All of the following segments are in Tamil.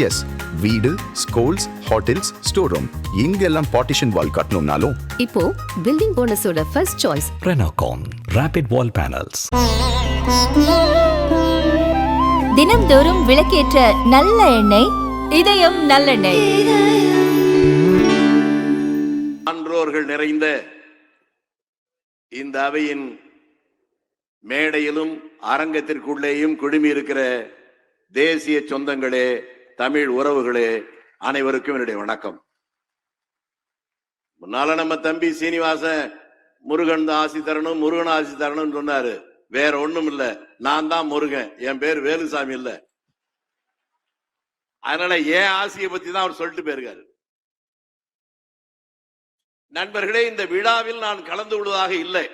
எஸ், வீடு, ஸ்கூல்ஸ், ஹோட்டல்ஸ், ஸ்டோர் ரூம் இங்கெல்லாம் பார்ட்டிஷன் வால் கட்டணும்னாலும் இப்போ பில்டிங் போனஸோட first choice Renocon Rapid Wall Panels. தினம்தோறும் விளக்கேற்ற நல்ல எண்ணெய் இதயம் நல்லெண்ணெய். சான்றோர்கள் நிறைந்த இந்த அவையின் மேடையிலும் அரங்கத்திற்குள்ளேயும் குழுமி இருக்கிற தேசிய சொந்தங்களே, தமிழ் உறவுகளே, அனைவருக்கும் என்னுடைய வணக்கம். முன்னால நம்ம தம்பி சீனிவாசன் முருகன் ஆசி தரணும், முருகன் ஆசி தரணும் சொன்னாரு. வேற ஒண்ணும் இல்ல, நான் தான் முருகன், என் பேர் வேலுசாமி இல்ல. அதனால ஏன் ஆசியை பத்தி தான் அவர் சொல்லிட்டு போயிருக்காரு. நண்பர்களே, இந்த விழாவில் நான் கலந்து கொள்வதாக இல்லை.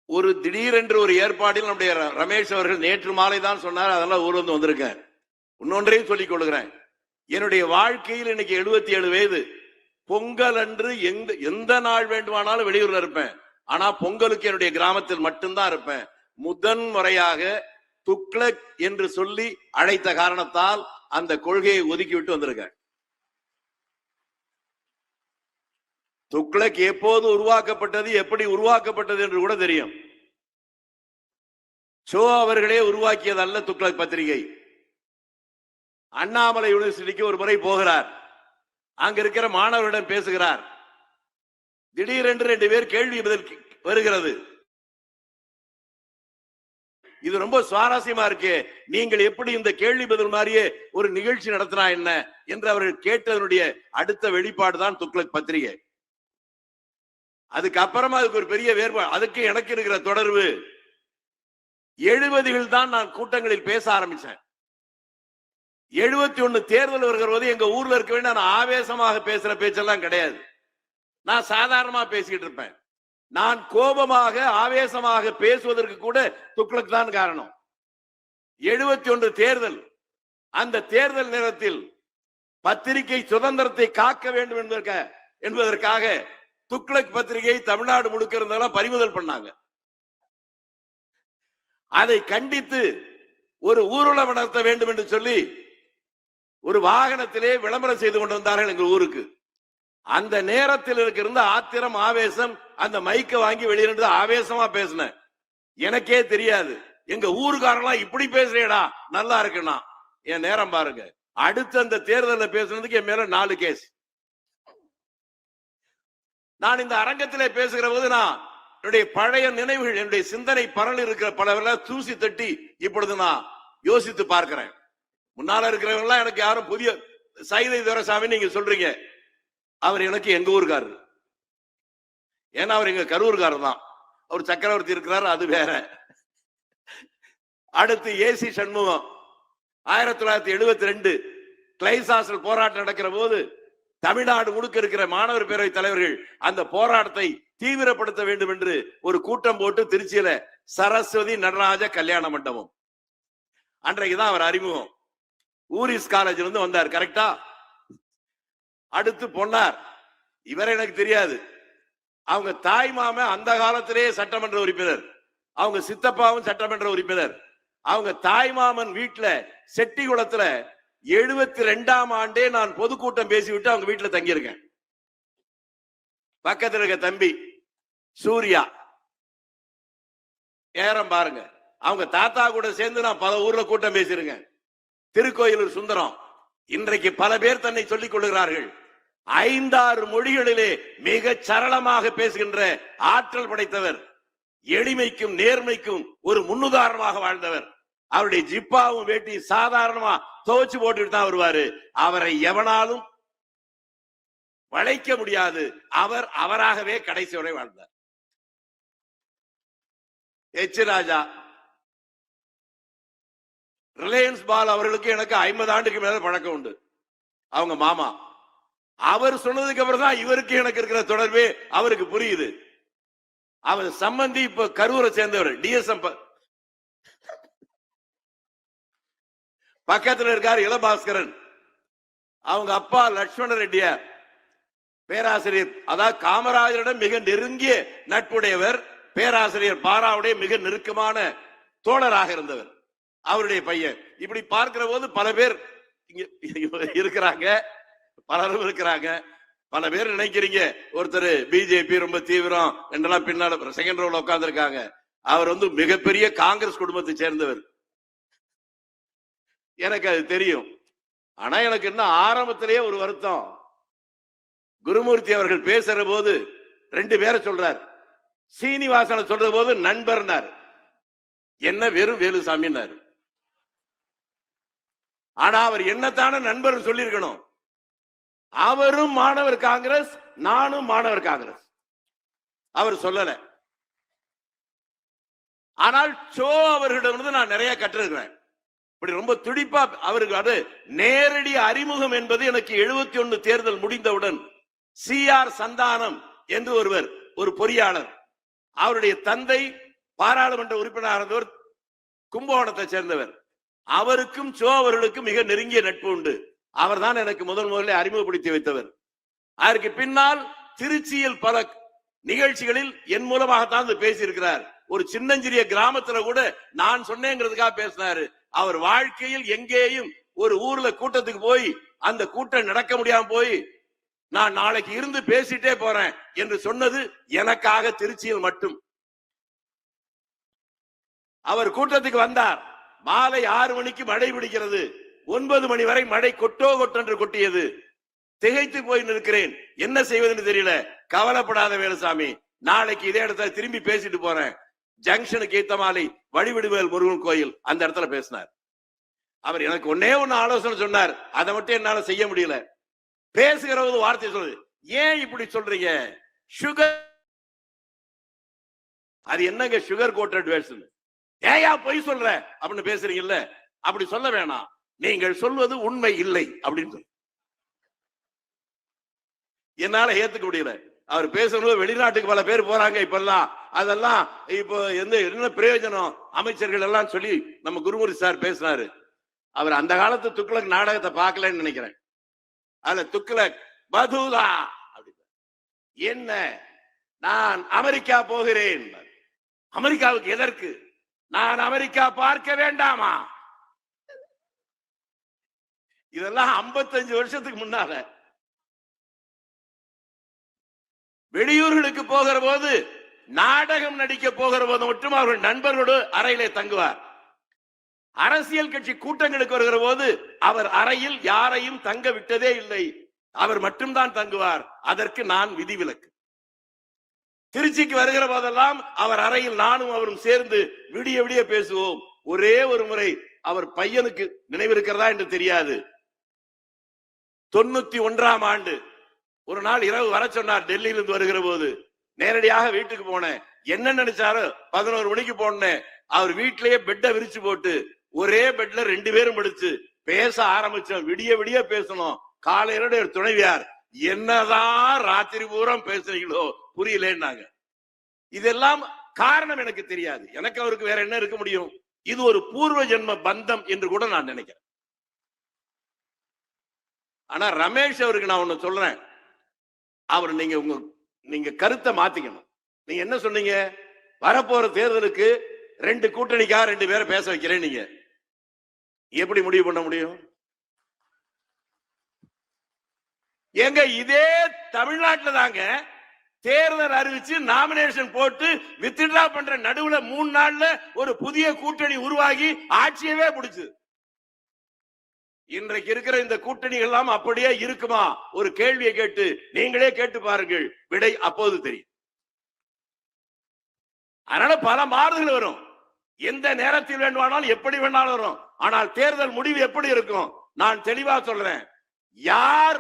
ஒரு திடீரென்று ஒரு ஏற்பாடில் நம்முடைய ரமேஷ் அவர்கள் நேற்று மாலை தான் சொன்னார். அதெல்லாம் ஊர் வந்து வந்திருக்கேன். இன்னொன்றையும் சொல்லிக் கொள்கிறேன். என்னுடைய வாழ்க்கையில் இன்னைக்கு 77 வயது. பொங்கல் அன்று எந்த நாள் வேண்டுமானாலும் வெளியூர்ல இருப்பேன். ஆனா பொங்கலுக்கு என்னுடைய கிராமத்தில் மட்டும்தான் இருப்பேன். முதன் முறையாக துக்ளக் என்று சொல்லி அழைத்த காரணத்தால் அந்த கொள்கையை ஒதுக்கிவிட்டு வந்திருக்கேன். துக்ளக் எப்போது உருவாக்கப்பட்டது, எப்படி உருவாக்கப்பட்டது என்று கூட தெரியும். சோ அவர்களே உருவாக்கியது அல்ல துக்ளக் பத்திரிகை. அண்ணாமலை யூனிவர்சிட்டிக்கு ஒரு முறை போகிறார். அங்க இருக்கிற மாணவரிடம் பேசுகிறார். திடீரென்று 2 பேர் கேள்வி பதில் வருகிறது. இது ரொம்ப சுவாரஸ்யமா இருக்கு. நீங்கள் எப்படி இந்த கேள்வி பதில் மாதிரியே ஒரு நிகழ்ச்சி நடத்தினா என்ன என்று அவர்கள் கேட்டதனுடைய அடுத்த வெளிப்பாடு தான் துக்ளக் பத்திரிகை. அதுக்கப்புறமா அதுக்கு ஒரு பெரிய வேறுபாடு. அதுக்கு எனக்கு இருக்கிற தொடர்பு 70கள் தான் நான் கூட்டங்களில் பேச ஆரம்பிச்சேன். 71 தேர்தல் வருகிற போது எங்க ஊர்ல இருக்க வேண்டிய நான் ஆவேசமாக பேசுற பேச்செல்லாம் கிடையாது. நான் சாதாரணமா பேசிக்கிட்டு இருப்பேன். நான் கோபமாக ஆவேசமாக பேசுவதற்கு கூட துக்ளக் தான் காரணம். 71 தேர்தல், அந்த தேர்தல் நேரத்தில் பத்திரிகை சுதந்திரத்தை காக்க வேண்டும் என்பதற்காக துக்ளக் பத்திரிகை தமிழ்நாடு முழுக்க இருந்தெல்லாம் பறிமுதல் பண்ணாங்க. அதை கண்டித்து ஒரு ஊர்வலம் நடத்த வேண்டும் என்று சொல்லி ஒரு வாகனத்திலே விளம்பரம் செய்து கொண்டு வந்தார்கள் எங்கள் ஊருக்கு. அந்த நேரத்தில் இருந்த ஆத்திரம், ஆவேசம், அந்த மைக்க வாங்கி வெளியிட்டு ஆவேசமா பேசினேன். எனக்கே தெரியாது. எங்க ஊருக்காரெல்லாம் இப்படி பேசுறேடா, நல்லா இருக்குன்னா என் நேரம் பாருங்க. அடுத்து அந்த தேர்தலில் பேசுனதுக்கு என் மேல 4 கேஸ். நான் இந்த அரங்கத்திலே பேசுகிற போது நான் என்னுடைய பழைய நினைவுகள், என்னுடைய சிந்தனை பரல் இருக்கிற பலவர்கள தூசி தட்டி இப்பொழுது நான் யோசித்து பார்க்கிறேன். முன்னால இருக்கிறவங்க எனக்கு யாரும் புதிய சைதை துரைசாமி நீங்க சொல்றீங்க. அவர் எனக்கு எங்க ஊருக்காரர். ஏன்னா அவர் எங்க கரூர்காரர் தான். அவர் சக்கரவர்த்தி இருக்கிறார், அது வேற. அடுத்து ஏசி சண்முகம் 1972 கிளைசாசல் போராட்டம் நடக்கிற போது தமிழ்நாடு முழுக்க இருக்கிற மாணவர் பேரவை தலைவர்கள் அந்த போராட்டத்தை தீவிரப்படுத்த வேண்டும் என்று ஒரு கூட்டம் போட்டு திருச்சியில சரஸ்வதி நடராஜ கல்யாண மண்டபம், அன்றைக்குதான் அவர் அறிமுகம். ஊரிஸ் காலேஜ்ல இருந்து வந்தார். கரெக்டா? அடுத்து பொன்னார், இவரை எனக்கு தெரியாது. அவங்க தாய் மாமன் அந்த காலத்திலேயே சட்டமன்ற உறுப்பினர், அவங்க சித்தப்பாவும் சட்டமன்ற உறுப்பினர். அவங்க தாய் மாமன் வீட்டுல செட்டிகுளத்துல 72ஆம் ஆண்டே நான் பொதுக்கூட்டம் பேசிவிட்டு அவங்க வீட்டுல தங்கியிருக்கேன். பக்கத்தில் இருக்க தம்பி சூர்யா, ஏறம் பாருங்க. அவங்க தாத்தா கூட சேர்ந்து நான் பல ஊர்ல கூட்டம் பேசியிருக்கேன். திருக்கோயிலூர் சுந்தரம் இன்றைக்கு பல பேர் தன்னை சொல்லிக் கொள்கிறார்கள். 5-6 மொழிகளிலே மிக சரளமாக பேசுகின்ற ஆற்றல் படைத்தவர், எளிமைக்கும் நேர்மைக்கும் ஒரு முன்னுதாரணமாக வாழ்ந்தவர். அவருடைய ஜிப்பாவும் வேட்டி சாதாரணமா துவச்சு போட்டுட்டு தான் வருவாரு. அவரை எவனாலும் வளைக்க முடியாது. அவர் அவராகவே கடைசி வரை வாழ்ந்தார். எச் ராஜா, ரிலையன்ஸ் பால் அவர்களுக்கு எனக்கு 50 ஆண்டுக்கு மேல பழக்கம் உண்டு. அவங்க மாமா. அவர் சொன்னதுக்கு அப்புறம் தான் இவருக்கு எனக்கு இருக்கிற தொடர்பே அவருக்கு புரியுது. அவர் சம்பந்தி இப்ப கரூரை சேர்ந்தவர், டிஎஸ்எம் பக்கத்தில் இருக்கார் இளபாஸ்கரன். அவங்க அப்பா லட்சுமண ரெட்டியார் பேராசிரியர், அதாவது காமராஜரிடம் மிக நெருங்கிய நட்புடையவர். பேராசிரியர் பாராவுடைய மிக நெருக்கமான தோழராக இருந்தவர் அவருடைய பையன். இப்படி பார்க்கிற போது பல பேர் இங்க இருக்கிறாங்க, பலரும் இருக்கிறாங்க. பல பேர் நினைக்கிறீங்க ஒருத்தர் பிஜேபி ரொம்ப தீவிரம் என்றெல்லாம் பின்னால செகண்ட் ரோல உட்கார்ந்து இருக்காங்க. அவர் மிகப்பெரிய காங்கிரஸ் குடும்பத்தை சேர்ந்தவர். எனக்கு அது தெரியும். ஆனா எனக்கு இன்னும் ஆரம்பத்திலேயே ஒரு வருத்தம். குருமூர்த்தி அவர்கள் பேசுற போது 2 பேரை சொல்றார். சீனிவாசனை சொல்ற போது நண்பர்னார், என்ன வெறும் வேலுசாமின்னாரு. ஆனா அவர் என்னத்தான நண்பர் சொல்லியிருக்கணும். அவரும் மாணவர் காங்கிரஸ், நானும் மாணவர் காங்கிரஸ். அவர் சொல்லல. ஆனால் சோ அவர்களிடம் நான் நிறைய கற்றிருக்கிறேன். இப்படி ரொம்ப துடிப்பா அவருக்கு அது நேரடி அறிமுகம் என்பது எனக்கு 71 தேர்தல் முடிந்தவுடன் CR சந்தானம் என்று ஒருவர், ஒரு பொறியாளர், அவருடைய தந்தை பாராளுமன்ற உறுப்பினர் இருந்தவர், கும்பகோணத்தை சேர்ந்தவர். அவருக்கும் சோ அவர்களுக்கும் மிக நெருங்கிய நட்பு உண்டு. அவர் தான் எனக்கு முதலில் அறிமுகப்படுத்தி வைத்தவர். அதற்கு பின்னால் திருச்சியில் பல நிகழ்ச்சிகளில் என் மூலமாகத்தான் பேசியிருக்கிறார். ஒரு சின்னஞ்சிறிய கிராமத்துல கூட நான் சொன்னேங்கிறதுக்காக பேசினாரு. அவர் வாழ்க்கையில் எங்கேயும் ஒரு ஊர்ல கூட்டத்துக்கு போய் அந்த கூட்டம் நடக்க முடியாம போய் நான் நாளைக்கு இருந்து பேசிட்டே போறேன் என்று சொன்னது எனக்காக திருச்சியில் மட்டும். அவர் கூட்டத்துக்கு வந்தார். மாலை 6 மணிக்கு மழை பிடிக்கிறது. 9 மணி வரை மழை கொட்டோ கொட்டென்று கொட்டியது. திகைத்து போய் நிற்கிறேன், என்ன செய்வதுன்னு தெரியல. கவலைப்படாத வேலுசாமி, நாளைக்கு இதே இடத்துல திரும்பி பேசிட்டு போறேன். ஜங்ஷனுக்கு ஏத்த மாலை வழிவிடுவேல் முருகன் கோயில் அந்த இடத்துல பேசினார். அவர் எனக்கு ஒன்னே ஒன்னு ஆலோசனை சொன்னார். அதை மட்டும் என்னால செய்ய முடியல. பேசுகிற ஒரு வார்த்தை சொல்லுது, ஏன் இப்படி சொல்றீங்க? சுகர், அது என்னங்க சுகர் கோட்டட் வேர்ட்ஸ்? ஏயா பொய் சொல்ற அப்படின்னு பேசுறீங்கல்ல, அப்படி சொல்ல வேணாம், நீங்கள் சொல்வது உண்மை இல்லை அப்படின்னு சொல்லி என்னால ஏத்துக்க முடியல. அவர் பேசும்போது வெளிநாட்டுக்கு பல பேர் போறாங்க இப்பெல்லாம், அதெல்லாம் இப்போ என்ன பிரயோஜனம் அமைச்சர்கள் எல்லாம் சொல்லி நம்ம குருமூர்த்தி சார் பேசினாரு. அவர் அந்த காலத்து துக்ளக் நாடகத்தை பார்க்கலன்னு நினைக்கிறேன். அதுல துக்ளக் பதுலா அப்படின்னு, என்ன நான் அமெரிக்கா போகிறேன். அமெரிக்காவுக்கு எதற்கு? நான் அமெரிக்கா பார்க்க வேண்டாமா? இதெல்லாம் 55 வருஷத்துக்கு முன்னால. வெளியூர்களுக்கு போகிற போது, நாடகம் நடிக்க போகிற போது மட்டும் அவர்கள் நண்பர்களோடு அறையிலே தங்குவார். அரசியல் கட்சி கூட்டங்களுக்கு வருகிற போது அவர் அறையில் யாரையும் தங்க விட்டதே இல்லை. அவர் மட்டும்தான் தங்குவார். அதற்கு நான் விதிவிலக்கு. திருச்சிக்கு வருகிற போதெல்லாம் அவர் அறையில் நானும் அவரும் சேர்ந்து விடிய விடிய பேசுவோம். ஒரே ஒரு முறை அவர் பையனுக்கு நினைவிருக்கிறதா என்று தெரியாது, 91ஆம் ஆண்டு ஒரு நாள் இரவு வர சொன்னார். டெல்லியிலிருந்து வருகிற போது நேரடியாக வீட்டுக்கு போனேன். என்ன நினைச்சாரு, 11 மணிக்கு போனேன். அவர் வீட்டிலேயே பெட்டை விரிச்சு போட்டு ஒரே பெட்ல 2 பேரும் படுத்து பேச ஆரம்பிச்சோம். விடிய விடிய பேசணும். காலையில துணைவியார், என்னதான் ராத்திரி பூரம் பேசுறீங்களோ புரியலன்னாங்க. இதெல்லாம் காரணம் எனக்கு தெரியாது. எனக்கு அவருக்கு வேற என்ன இருக்க முடியும்? இது ஒரு பூர்வ ஜென்ம பந்தம் என்று கூட நான் நினைக்கிறேன். ஆனா ரமேஷ் அவருக்கு நான் ஒண்ணு சொல்றேன். அவர் நீங்க கருத்தை மாத்திக்கணும். நீங்க என்ன சொன்னீங்க? வரப்போற தேர்தலுக்கு 2 கூட்டணிக்கா 2 பேரை பேச வைக்கிறேன். நீங்க எப்படி முடிவு பண்ண முடியும்? எங்க இதே தமிழ்நாட்டுல தாங்க தேர்தல் அறிவிச்சு நாமினேஷன் போட்டு வித்ட்ரா பண்ற நடுவுல 3 நாள்ல ஒரு புதிய கூட்டணி உருவாகி ஆட்சியவே பிடிச்சு. இன்றைக்கு இருக்கிற இந்த கூட்டணிகள் எல்லாம் அப்படியே இருக்குமா? ஒரு கேள்வியை கேட்டு நீங்களே கேட்டு பாருங்கள், விடை அப்போது தெரியும். அதனால பல மாறுதல் வரும். எந்த நேரத்தில் வேண்டுமானாலும் எப்படி வேணாலும் வரும். ஆனால் தேர்தல் முடிவு எப்படி இருக்கும்? நான் தெளிவா சொல்றேன். யார்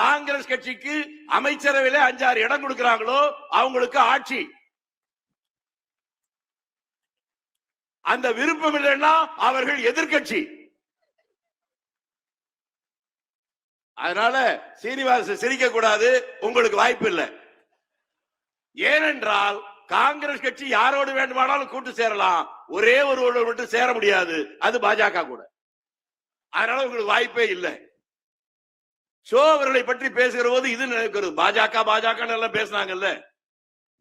காங்கிரஸ் கட்சிக்கு அமைச்சரவையில 5-6 இடம் கொடுக்கிறாங்களோ அவங்களுக்கு ஆட்சி. அந்த விருப்பம் இல்லைன்னா அவர்கள் எதிர்கட்சி. அதனால சீனிவாச சிரிக்க கூடாது, உங்களுக்கு வாய்ப்பு இல்லை. ஏனென்றால் காங்கிரஸ் கட்சி யாரோடு வேண்டுமானாலும் கூட்டு சேரலாம், ஒரே ஒருவரோடு மட்டும் சேர முடியாது, அது பாஜக கூட. அதனால உங்களுக்கு வாய்ப்பே இல்லை. சோ அவர்களை பற்றி பேசுகிற போது இது நினைக்கிறது, பாஜக எல்லாம் பேசினாங்கல்ல.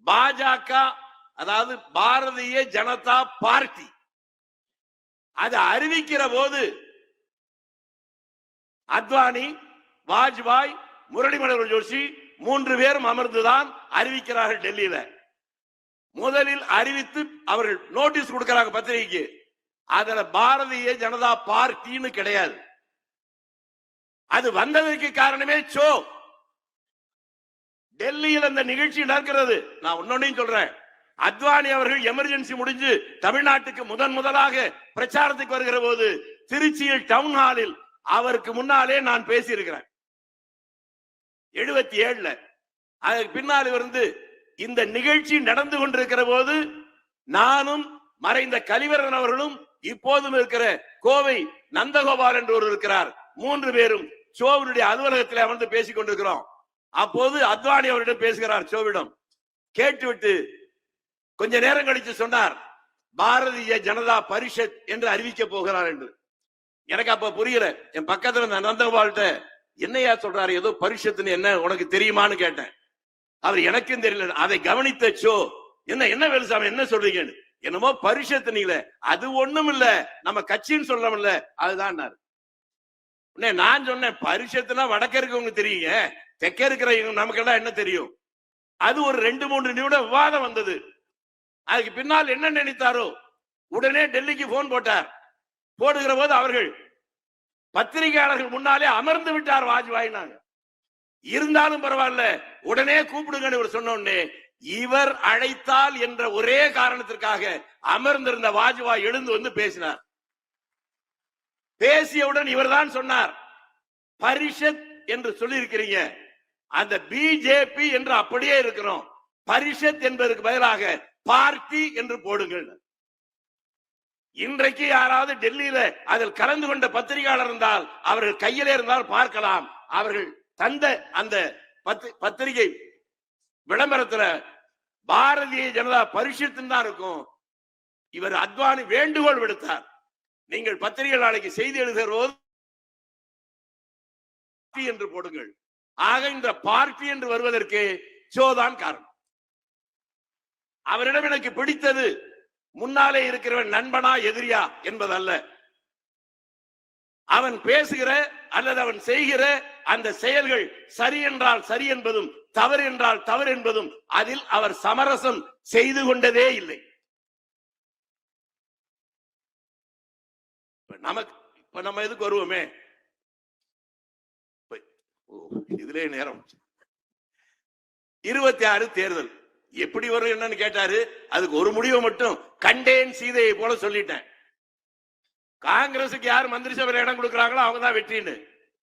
பாஜக அதாவது பாரதிய ஜனதா பார்ட்டி, அது அறிவிக்கிற போது அத்வானி, வாஜ்பாய், முரளி மனோகர் ஜோஷி 3 பேரும் அமர்ந்துதான் அறிவிக்கிறார்கள் டெல்லியில. முதலில் அறிவித்து அவர்கள் நோட்டீஸ் கொடுக்கிறாங்க பத்திரிகைக்கு. அதுல பாரதிய ஜனதா பார்ட்டின்னு கிடையாது. அது வந்ததற்கு காரணமே சோ. டெல்லியில் அந்த நிகழ்ச்சி நடக்கிறது. நான் இன்னொன்னையும் சொல்றேன், அத்வானி அவர்கள் எமர்ஜென்சி முடிஞ்சு தமிழ்நாட்டுக்கு முதலாக பிரச்சாரத்துக்கு வருகிற போது திருச்சியில் டவுன் ஹாலில் அவருக்கு முன்னாலே நான் பேசியிருக்கிறேன் 77ல. அதற்கு பின்னால் இருந்து இந்த நிகழ்ச்சி நடந்து கொண்டிருக்கிற போது நானும் மறைந்த கலிவரன் அவர்களும் இப்போதும் இருக்கிற கோவை நந்தகோபால் என்று ஒரு இருக்கிறார், 3 பேரும் சோவினுடைய அலுவலகத்தில் அமர்ந்து பேசிக் கொண்டிருக்கிறோம். அப்போது அத்வானி அவரிடம் பேசுகிறார் சோவிடம். கேட்டுவிட்டு கொஞ்ச நேரம் கழிச்சு சொன்னார், பாரதிய ஜனதா பரிஷத் என்று அறிவிக்க போகிறார் என்று. எனக்கு அப்ப புரியல. என் பக்கத்துல நந்தகோபால்கிட்ட என்னையா சொல்றாரு, ஏதோ பரிஷத்துன்னு என்ன உனக்கு தெரியுமான்னு கேட்டேன். அவர் எனக்கும் தெரியல. அதை கவனித்த சோ, என்ன வேலுசாமி என்ன சொல்றீங்கன்னு, என்னமோ பரிஷத்து நீங்களே, அது ஒண்ணும் இல்ல, நம்ம கட்சின்னு சொல்றோம்ல அதுதான். நான் சொன்னேன், பரிஷத்துனா வடக்க இருக்கவங்க தெரியுங்க, தெற்க இருக்கிற நமக்கெல்லாம் என்ன தெரியும். அது ஒரு 2-3 நிமிடம் விவாதம் வந்தது. அதுக்கு பின்னால் என்ன நினைத்தாரோ உடனே டெல்லிக்கு போன் போட்டார். போடுகிற போது அவர்கள் பத்திரிகையாளர்கள் முன்னாலே அமர்ந்து விட்டார் வாஜ்பாய். நாங்க இருந்தாலும் பரவாயில்ல, உடனே கூப்பிடுங்கன்னு இவர் சொன்ன உடனே இவர் அழைத்தால் என்ற ஒரே காரணத்திற்காக அமர்ந்திருந்த வாஜ்பாய் எழுந்து வந்து பேசினார். பேசியவுடன் இவர் தான் சொன்னார், பரிஷத் என்று சொல்லி இருக்கிறீங்க, அந்த பிஜேபி என்று அப்படியே இருக்கிறோம், பரிஷத் என்பதற்கு பதிலாக பார்ட்டி என்று போடுங்கள். இன்றைக்கு யாராவது டெல்லியில அதில் கலந்து கொண்ட பத்திரிகையாளர் இருந்தால் அவர்கள் கையிலே இருந்தால் பார்க்கலாம். அவர்கள் தந்த அந்த பத்திரிகை விளம்பரத்துல பாரதிய ஜனதா பரிஷத்து தான் இருக்கும். இவர் அத்வானி வேண்டுகோள் விடுத்தார், நீங்கள் பத்திரிகை நாளைக்கு செய்தி எழுதுகிற போது என்று போடுங்கள். ஆக இந்த பார்ட்டி என்று வருவதற்கு சோதான் காரணம். அவரிடம் எனக்கு பிடித்தது முன்னாலே இருக்கிறவன் நண்பனா எதிரியா என்பதல்ல, அவன் பேசுகிற அல்லது அவன் செய்கிற அந்த செயல்கள் சரி என்றால் சரி என்பதும் தவறு என்றால் தவறு என்பதும் அதில் அவர் சமரசம் செய்து கொண்டதே இல்லை. நம்ம எதுக்கு வருவோமே, இதுலே நேரம் 26 தேர்தல் எப்படி வரும் என்னன்னு கேட்டாரு. அதுக்கு ஒரு முடிவை மட்டும் கண்டேன் சீதையை போல சொல்லிட்டேன். காங்கிரசுக்கு யார் மந்திரி சபையில் இடம் கொடுக்கிறாங்களோ அவங்க தான் வெற்றின்னு.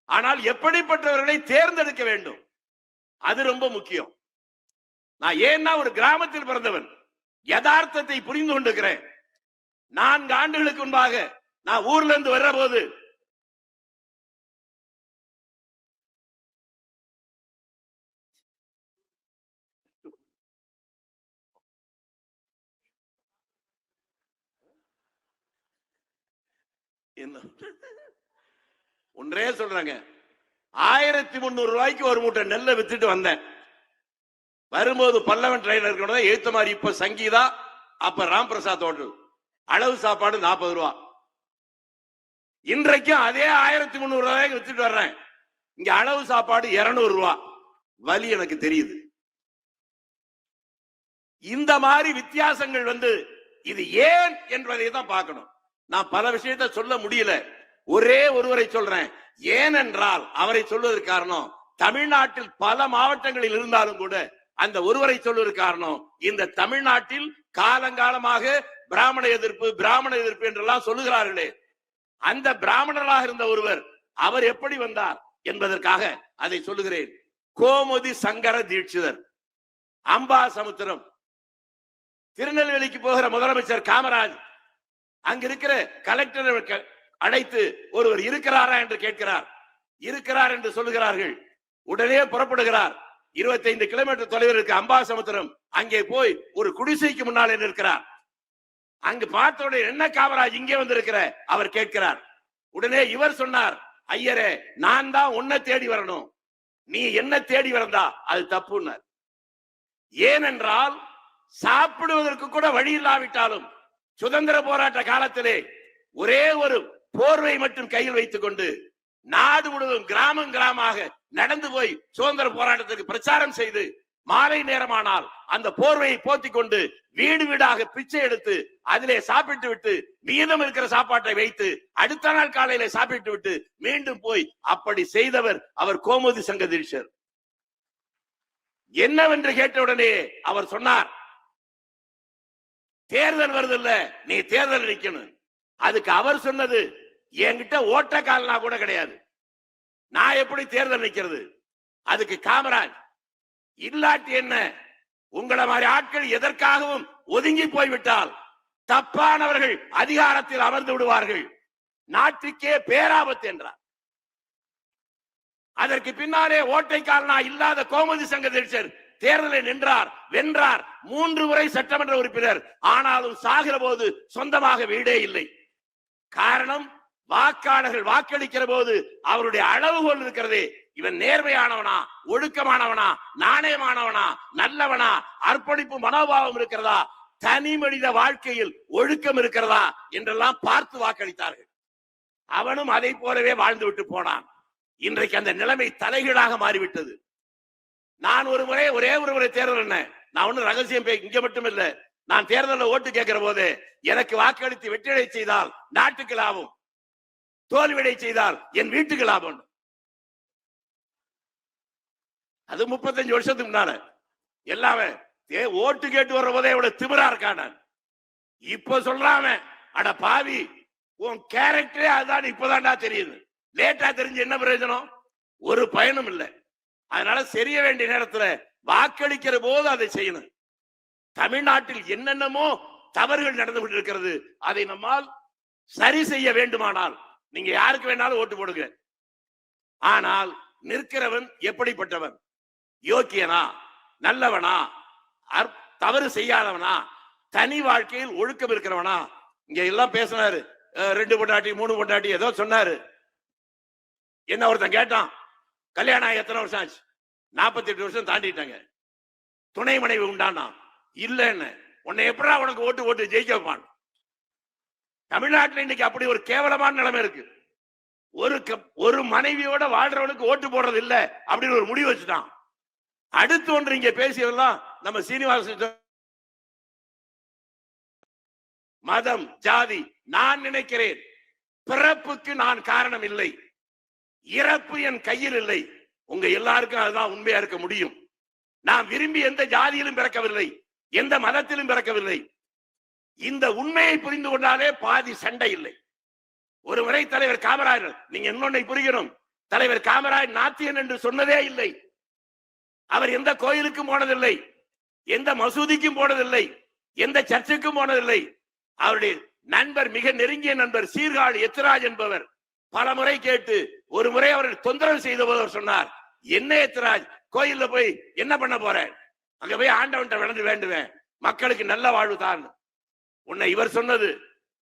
ஆனால் எப்படிப்பட்டவர்களை தேர்ந்தெடுக்க வேண்டும், அது ரொம்ப முக்கியம். நான் ஏன்னா ஒரு கிராமத்தில் பிறந்தவன், யதார்த்தத்தை புரிந்து கொண்டிருக்கிறேன். 4 ஆண்டுகளுக்கு முன்பாக நான் ஊர்ல இருந்து வர்ற போது ஒன்றே சொல்றாங்க, 1300 ரூபாய்க்கு ஒரு மூட்டை நெல்லை வித்துட்டு வந்தேன். வரும்போது பல்லவன் ட்ரெயினர் எழுத்த மாதிரி இப்ப சங்கீதா, அப்ப ராம் பிரசாத் ஹோட்டல், அளவு சாப்பாடு 40 ரூபா. இன்றைக்கும் அதே 1300 ரூபாய்க்கு வித்துட்டு வர்றேன். இங்க அளவு சாப்பாடு 200 ரூபா. வலி எனக்கு தெரியுது. இந்த மாதிரி வித்தியாசங்கள் இது ஏன் என்பதை தான் பார்க்கணும். நான் பல விஷயத்தை சொல்ல முடியல, ஒரே ஒருவரை சொல்றேன். ஏனென்றால் அவரை சொல்வதற்கு காரணம், தமிழ்நாட்டில் பல மாவட்டங்களில் இருந்தாலும் கூட அந்த ஒருவரை சொல்வதற்கு காரணம், இந்த தமிழ்நாட்டில் காலங்காலமாக பிராமண எதிர்ப்பு என்றெல்லாம் சொல்லுகிறார்களே, அந்த பிராமணராக இருந்த ஒருவர் அவர் எப்படி வந்தார் என்பதற்காக அதை சொல்லுகிறேன். கோமுதி சங்கர தீட்சிதர், அம்பாசமுத்திரம், திருநெல்வேலிக்கு போகிற முதலமைச்சர் காமராஜ் அங்க இருக்கிற கலெக்டர் அழைத்து ஒருவர் இருக்கிறாரா என்று கேட்கிறார். இருக்கிறார் என்று சொல்லுகிறார்கள். உடனே புறப்படுகிறார். 25 கிலோமீட்டர் தொலைவில் இருக்க அம்பாசமுத்திரம் அங்கே போய் ஒரு குடிசைக்கு முன்னாலே நிற்கிறார். அங்கு பார்த்தோட என்ன காமராஜ் இங்கே வந்திருக்கிற அவர் கேட்கிறார். உடனே இவர் சொன்னார், ஐயரே நான் தான் உன்னை தேடி வரணும், நீ என்ன தேடி வரந்தா அது தப்புன்னார். ஏனென்றால் சாப்பிடுவதற்கு கூட வழி இல்லாவிட்டாலும் சுதந்திர போராட்ட காலத்திலே ஒரே ஒரு போர்வை மட்டும் கையில் வைத்துக் கொண்டு நாடு முழுவதும் கிராமம் கிராமமாக நடந்து போய் சுதந்திர போராட்டத்திற்கு பிரச்சாரம் செய்து மாலை நேரமானால் அந்த போர்வையை போத்திக் கொண்டு வீடு வீடாக பிச்சை எடுத்து அதிலே சாப்பிட்டு விட்டு மீதம் இருக்கிற சாப்பாட்டை வைத்து அடுத்த நாள் காலையில சாப்பிட்டு விட்டு மீண்டும் போய் அப்படி செய்தவர் அவர் கோமுதி சங்கதீஷர். என்னவென்று கேட்டவுடனே அவர் சொன்னார், தேர்தல் வருது இல்ல, நீ தேர்தல் நிக்கணும். அதுக்கு அவர் சொன்னது, என்கிட்ட ஓட்ட கால்னா கூட கிடையாது, நான் எப்படி தேர்தல் நிக்கிறது? அதுக்கு காமராஜ், இல்லாட்டி என்ன, உங்களை மாதிரி ஆட்கள் எதற்காகவும் ஒதுங்கி போய்விட்டால் தப்பானவர்கள் அதிகாரத்தில் அமர்ந்து விடுவார்கள், நாட்டுக்கே பேராபத்து என்றார். அதற்கு பின்னாலே ஓட்டைக்காரனா இல்லாத கோமுதி சங்கதீஷர் தேர்தலில் நின்றார், வென்றார், 3 முறை சட்டமன்ற உறுப்பினர். ஆனாலும் சாகிற போது சொந்தமாக வீடே இல்லை. காரணம், வாக்காளர்கள் வாக்களிக்கிற போது அவருடைய அளவுகோல் இருக்கிறதே, இவன் நேர்மையானவனா, ஒழுக்கமானவனா, நாணயமானவனா, நல்லவனா, அர்ப்பணிப்பு மனோபாவம் இருக்கிறதா, தனி மனித வாழ்க்கையில் ஒழுக்கம் இருக்கிறதா என்றெல்லாம் பார்த்து வாக்களித்தார்கள். அவனும் அதை போலவே வாழ்ந்து விட்டு போனான். இன்றைக்கு அந்த நிலைமை தலைகீழாக மாறிவிட்டது. நான் ஒரே ஒரு முறை தேர்தல் என்ன, நான் ஒன்னும் ரகசியம் இங்க மட்டும் இல்ல, நான் தேர்தலில் ஓட்டு கேட்கிற போது எனக்கு வாக்களித்து வெற்றியடை செய்தால் நாட்டுக்கு லாபம், தோல்வியடை செய்தால் என் வீட்டுக்கு லாபம். அது 35 வருஷத்துக்கு முன்னால எல்லாமே ஓட்டு கேட்டு வர்ற போதே இவ்வளவு திமிரா இருக்கான. இப்ப சொல்றாம, அட பாவி, உன் கேரக்டரே அதுதான் இப்பதான்டா தெரியுது. லேட்டா தெரிஞ்சு என்ன பிரயோஜனம்? ஒரு பயனும் இல்லை. அதனால செய்ய வேண்டிய நேரத்துல வாக்களிக்கிற போது அதை செய்யணும். தமிழ்நாட்டில் என்னென்னமோ தவறுகள் நடந்து கொண்டிருக்கிறது, அதை நம்மால் சரி செய்ய வேண்டுமானால் நீங்க யாருக்கு வேணாலும் ஓட்டு போடுங்க. ஆனால் நிற்கிறவன் எப்படிப்பட்டவன்? யோக்கியனா, நல்லவனா, தவறு செய்யாதவனா, தனி வாழ்க்கையில் ஒழுக்கம் இருக்கிறவனா? இங்க எல்லாம் பேசினாரு, 2 பொண்டாட்டி 3 பொண்டாட்டி ஏதோ சொன்னாரு. என்ன ஒருத்தன் கேட்டான், கல்யாணம் எத்தனை வருஷம் ஆச்சு? 48 வருஷம் தாண்டிட்டாங்க. துணை மனைவி உண்டானா? இல்லன்னு. உன்னை எப்படா உனக்கு ஓட்டு ஜெயிக்க வைப்பான்? தமிழ்நாட்டில் இன்னைக்கு அப்படி ஒரு கேவலமான நிலைமை இருக்கு. ஒரு மனைவியோட வாழ்றவனுக்கு ஓட்டு போடுறது இல்ல அப்படின்னு ஒரு முடிவு வச்சுட்டான். அடுத்து ஒன்று இங்க பேசியதெல்லாம் நம்ம சீனிவாசன், மதம், ஜாதி. நான் நினைக்கிறேன், பிறப்புக்கு நான் காரணம் இல்லை, இறப்பு என் கையில் இல்லை. உங்க எல்லாருக்கும் அதுதான் உண்மையா இருக்க முடியும். நான் விரும்பி எந்த ஜாதியிலும் பிறக்கவில்லை, எந்த மதத்திலும் பிறக்கவில்லை. இந்த உண்மையை புரிந்து கொண்டாலே பாதி சண்டை இல்லை. ஒரு முறை தலைவர் காமராஜர், நீங்க இன்னொன்னை புரியணும், தலைவர் காமராஜ் நாத்தியன் என்று சொன்னதே இல்லை. அவர் எந்த கோயிலுக்கும் போனதில்லை, எந்த மசூதிக்கும் போனதில்லை, எந்த சர்ச்சுக்கும் போனதில்லை. அவருடைய நண்பர், மிக நெருங்கிய நண்பர் சீர்காழி எத்திராஜ் என்பவர் பல முறை கேட்டு ஒரு முறை அவர்கள் தொந்தரவு செய்த போது அவர் சொன்னார், என்ன எத்திராஜ், கோயில்ல போய் என்ன பண்ண போற? அங்க போய் ஆண்டவன்ட்ட விளந்து வேண்டுவேன், மக்களுக்கு நல்ல வாழ்வு தான். உன்னை இவர் சொன்னது,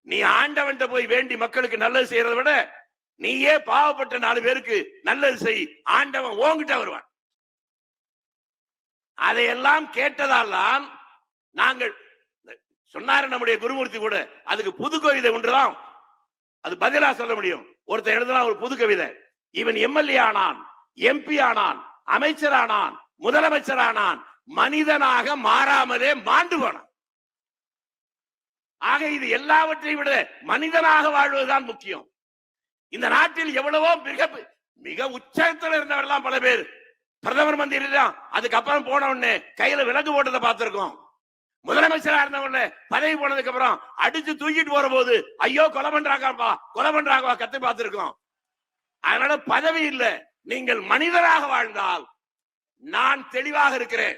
நீ ஆண்டவன்ட்ட போய் வேண்டி மக்களுக்கு நல்லது செய்யறதை விட நீயே பாவப்பட்ட 4 பேருக்கு நல்லது செய், ஆண்டவன் ஓங்கிட்ட வருவான். அதையெல்லாம் கேட்டதால் தான் நாங்கள் சொன்னாரு நம்முடைய குருமூர்த்தி கூட, அதுக்கு புது கவிதை ஒன்றுதான் அது பதிலா சொல்ல முடியும். ஒருத்தர் எழுதலாம் ஒரு புது கவிதை, இவன் எம்எல்ஏ ஆனான், எம்பி ஆனான், அமைச்சரானான், முதலமைச்சரானான், மனிதனாக மாறாமலே மாண்டு போனான். ஆக இது எல்லாவற்றையும் விட மனிதனாக வாழ்வதுதான் முக்கியம். இந்த நாட்டில் எவ்வளவோ மிக உச்சத்தில் இருந்தவரெல்லாம் பல பேர் பிரதமர் மந்திரி தான், அதுக்கப்புறம் போன உடனே கையில விலங்கு போட்டதை பார்த்திருக்கோம். முதலமைச்சரா இருந்தவங்க பதவி போனதுக்கு அப்புறம் அடிச்சு தூக்கிட்டு போற போது ஐயோ கொலை பண்றாங்கப்பா, கொலை பண்றாங்க கத்து பார்த்திருக்கோம். அதனால பதவி இல்ல, நீங்கள் மனிதராக வாழ்ந்தால் நான் தெளிவாக இருக்கிறேன்.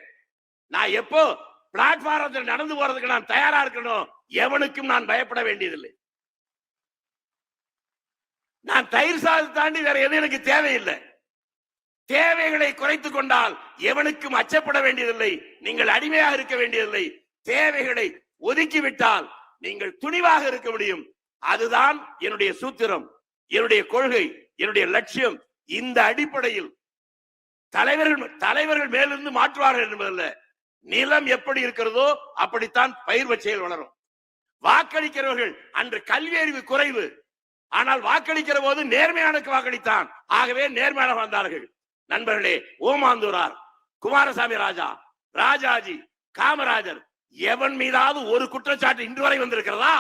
நான் எப்போ பிளாட்பாரத்தில் நடந்து போறதுக்கு நான் தயாரா இருக்கணும், எவனுக்கும் நான் பயப்பட வேண்டியதில்லை. நான் தயிர் சாதத்தை தாண்டி வேற எதுவும் எனக்கு தேவையில்லை. தேவைகளை குறைத்துக் கொண்டால் எவனுக்கும் அச்சப்பட வேண்டியதில்லை, நீங்கள் அடிமையாக இருக்க வேண்டியதில்லை. தேவைகளை ஒதுக்கிவிட்டால் நீங்கள் துணிவாக இருக்க முடியும். அதுதான் என்னுடைய சூத்திரம், என்னுடைய கொள்கை, என்னுடைய லட்சியம். இந்த அடிப்படையில் தலைவர்கள் மேலிருந்து மாற்றுவார்கள் என்பதல்ல, நிலம் எப்படி இருக்கிறதோ அப்படித்தான் பயிர் வச்சையில் வளரும். வாக்களிக்கிறவர்கள் அன்று கல்வி அறிவு குறைவு, ஆனால் வாக்களிக்கிற போது நேர்மையானுக்கு வாக்களித்தான். ஆகவே நேர்மையான வந்தார்கள். நண்பர்களே, ஓமாந்தூரார், குமாரசாமி ராஜா, ராஜாஜி, காமராஜர், எவன் மீதாவது ஒரு குற்றச்சாட்டு இன்று வரை வந்திருக்கிறதா?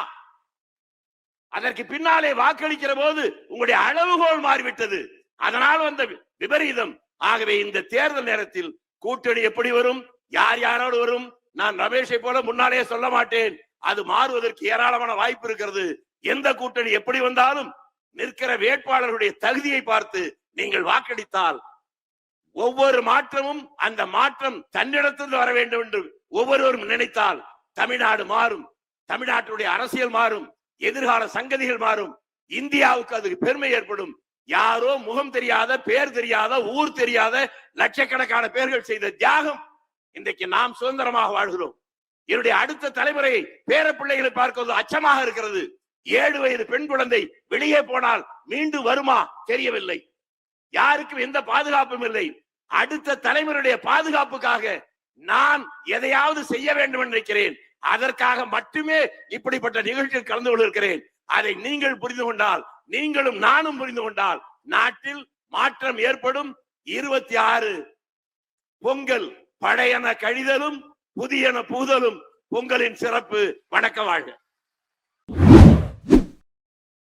அதற்கு பின்னாலே வாக்களிக்கிற போது உங்களுடைய அளவுகோல் மாறிவிட்டது. அதனால் வந்த விபரீதம். ஆகவே இந்த தேர்தல் நேரத்தில் கூட்டணி எப்படி வரும், யார் யாரோடு வரும், நான் ரமேஷை போல முன்னாலே சொல்ல மாட்டேன். அது மாறுவதற்கு ஏராளமான வாய்ப்பு இருக்கிறது. எந்த கூட்டணி எப்படி வந்தாலும் நிற்கிற வேட்பாளருடைய தகுதியை பார்த்து நீங்கள் வாக்களித்தால் ஒவ்வொரு மாற்றமும் அந்த மாற்றம் தன்னிடத்திலிருந்து வர வேண்டும் என்று ஒவ்வொருவரும் நினைத்தால் தமிழ்நாடு மாறும், தமிழ்நாட்டுடைய அரசியல் மாறும், எதிர்கால சங்கதிகள் மாறும், இந்தியாவுக்கு அதுக்கு பெருமை ஏற்படும். யாரோ முகம் தெரியாத, பேர் தெரியாத, ஊர் தெரியாத லட்சக்கணக்கான பேர்கள் செய்த தியாகம் இன்றைக்கு நாம் சுதந்திரமாக வாழ்கிறோம். என்னுடைய அடுத்த தலைமுறை பேர பிள்ளைகளை பார்க்கிறது அச்சமாக இருக்கிறது. 7 வயது பெண் குழந்தை வெளியே போனால் மீண்டும் வருமா தெரியவில்லை. யாருக்கும் எந்த பாதுகாப்பும் இல்லை. அடுத்த தலைமுறையுடைய பாதுகாப்புக்காக நான் எதையாவது செய்ய வேண்டும் என்று நினைக்கிறேன். அதற்காக மட்டுமே இப்படிப்பட்ட நிகழ்ச்சியில் கலந்து கொண்டிருக்கிறேன். அதை நீங்கள் புரிந்து கொண்டால், நீங்களும் நானும் புரிந்து கொண்டால் நாட்டில் மாற்றம் ஏற்படும். 26 பொங்கல் பழையன கழிதலும் புதியன பூதலும் பொங்கலின் சிறப்பு. வணக்கம், வாழ்க.